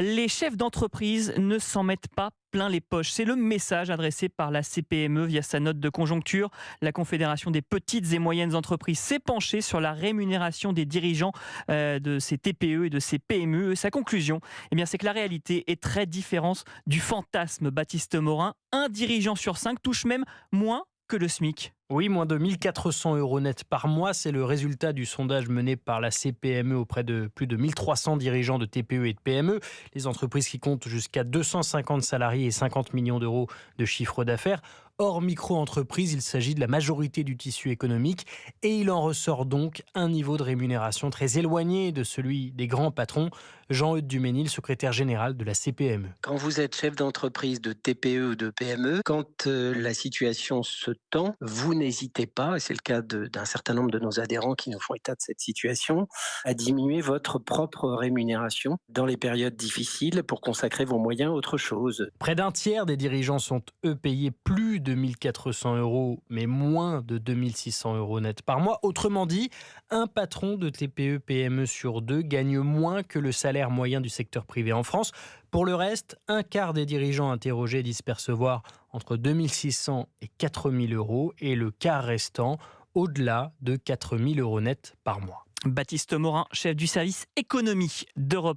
Les chefs d'entreprise ne s'en mettent pas plein les poches. C'est le message adressé par la CPME via sa note de conjoncture. La Confédération des petites et moyennes entreprises s'est penchée sur la rémunération des dirigeants de ces TPE et de ces PME. Sa conclusion, c'est que la réalité est très différente du fantasme. Baptiste Morin, un dirigeant sur 5 touche même moins que le SMIC. Oui, moins de 1400 euros net par mois, c'est le résultat du sondage mené par la CPME auprès de plus de 1300 dirigeants de TPE et de PME, les entreprises qui comptent jusqu'à 250 salariés et 50 millions d'euros de chiffre d'affaires. Hors micro-entreprise, il s'agit de la majorité du tissu économique et il en ressort donc un niveau de rémunération très éloigné de celui des grands patrons. Jean-Eudes Duménil, secrétaire général de la CPME. Quand vous êtes chef d'entreprise de TPE ou de PME, quand la situation se tend, vous n'hésitez pas, et c'est le cas d'un certain nombre de nos adhérents qui nous font état de cette situation, à diminuer votre propre rémunération dans les périodes difficiles pour consacrer vos moyens à autre chose. Près d'un tiers des dirigeants sont, eux, payés plus de 1400 euros, mais moins de 2600 euros net par mois. Autrement dit, un patron de TPE-PME sur deux gagne moins que le salaire moyen du secteur privé en France. Pour le reste, un quart des dirigeants interrogés disent percevoir entre 2600 et 4000 euros et le quart restant au-delà de 4000 euros net par mois. Baptiste Morin, chef du service économie d'Europe 1.